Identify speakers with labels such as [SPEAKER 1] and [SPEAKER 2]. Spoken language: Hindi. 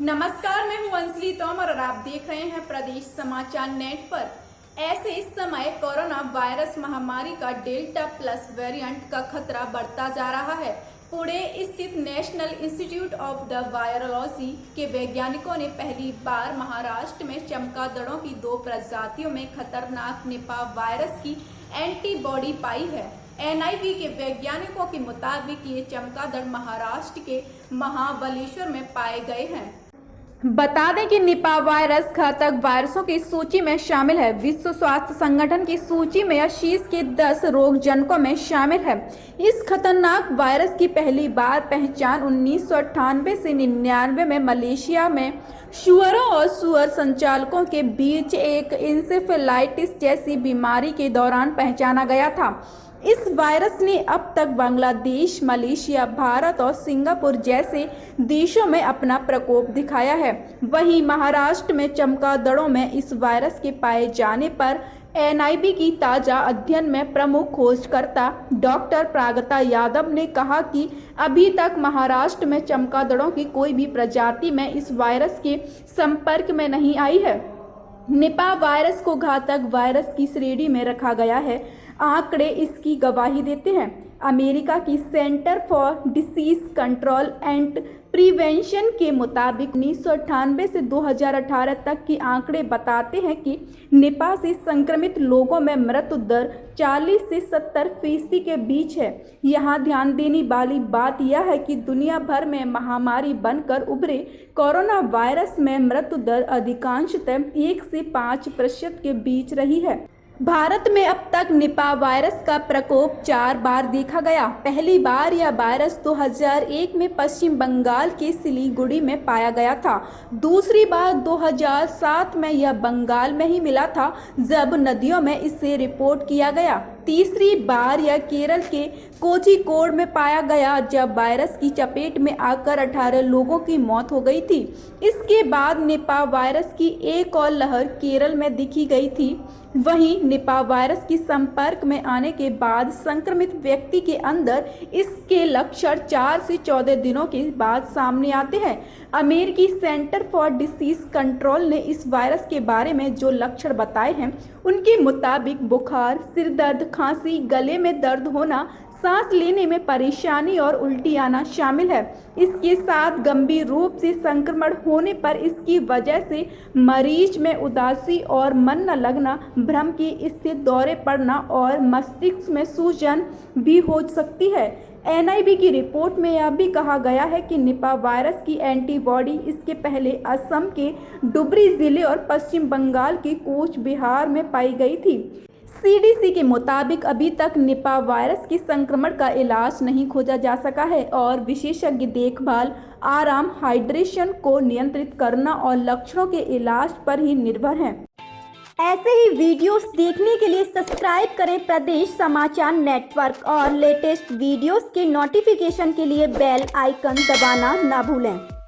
[SPEAKER 1] नमस्कार, मैं हूं अंजलि तोमर और आप देख रहे हैं प्रदेश समाचार नेट पर। ऐसे इस समय कोरोना वायरस महामारी का डेल्टा प्लस वेरिएंट का खतरा बढ़ता जा रहा है। पुणे स्थित national institute of the virology के वैज्ञानिकों ने पहली बार महाराष्ट्र में चमगादड़ों की 2 प्रजातियों में खतरनाक निपा वायरस की एंटीबॉडी पाई है। NIV के वैज्ञानिकों के मुताबिक ये चमगादड़ महाराष्ट्र के महाबलेश्वर में पाए गए हैं। बता दें कि निपा वायरस घातक वायरसों की सूची में शामिल है। विश्व स्वास्थ्य संगठन की सूची में शीर्ष के 10 रोगजनकों में शामिल है। इस खतरनाक वायरस की पहली बार पहचान 1998 से 99 में मलेशिया में सुअरों और सुअर संचालकों के बीच एक इंसेफेलाइटिस जैसी बीमारी के दौरान पहचाना गया था। इस वायरस ने अब तक बांग्लादेश, मलेशिया, भारत और सिंगापुर जैसे देशों में अपना प्रकोप दिखाया है। वहीं महाराष्ट्र में चमगादड़ों में इस वायरस के पाए जाने पर NIV की ताजा अध्ययन में प्रमुख खोजकर्ता डॉक्टर प्रागता यादव ने कहा कि अभी तक महाराष्ट्र में चमगादड़ों की कोई भी प्रजाति में इस वायरस के संपर्क में नहीं आई है। निपा वायरस को घातक वायरस की श्रेणी में रखा गया है। आंकड़े इसकी गवाही देते हैं। अमेरिका की centre for disease control and prevention के मुताबिक 1998 से 2018 तक के आंकड़े बताते हैं कि निपा से संक्रमित लोगों में मृत्यु दर 40 से 70% के बीच है। यहाँ ध्यान देने वाली बात यह है कि दुनिया भर में महामारी बनकर उभरे कोरोना वायरस में मृत्यु दर अधिकांशतः 1 से 5% के बीच रही है। भारत में अब तक निपा वायरस का प्रकोप 4 बार देखा गया। पहली बार यह वायरस 2001 में पश्चिम बंगाल के सिलीगुड़ी में पाया गया था। दूसरी बार 2007 में यह बंगाल में ही मिला था, जब नदियों में इसे रिपोर्ट किया गया। तीसरी बार यह केरल के कोझिकोड में पाया गया, जब वायरस की चपेट में आकर 18 लोगों की मौत हो गई थी। इसके बाद निपा वायरस की एक और लहर केरल में दिखी गई थी। वहीं निपा वायरस के संपर्क में आने के बाद संक्रमित व्यक्ति के अंदर इसके लक्षण 4 से 14 दिनों के बाद सामने आते हैं। अमेरिकी सेंटर फॉर डिसीज कंट्रोल ने इस वायरस के बारे में जो लक्षण बताए हैं, उनके मुताबिक बुखार, सिर दर्द, खांसी, गले में दर्द होना, सांस लेने में परेशानी और उल्टी आना शामिल है। इसके साथ गंभीर रूप से संक्रमण होने पर इसकी वजह से मरीज में उदासी और मन न लगना, भ्रम की स्थिति, दौरे पड़ना और मस्तिष्क में सूजन भी हो सकती है। NIV की रिपोर्ट में यह भी कहा गया है कि निपा वायरस की एंटीबॉडी इसके पहले असम के डुबरी जिले और पश्चिम बंगाल के कूच बिहार में पाई गई थी। CDC के मुताबिक अभी तक निपा वायरस के संक्रमण का इलाज नहीं खोजा जा सका है और विशेषज्ञ देखभाल, आराम, हाइड्रेशन को नियंत्रित करना और लक्षणों के इलाज पर ही निर्भर हैं।
[SPEAKER 2] ऐसे ही वीडियोस देखने के लिए सब्सक्राइब करें प्रदेश समाचार नेटवर्क और लेटेस्ट वीडियोस के नोटिफिकेशन के लिए बेल आइकन दबाना ना भूलें।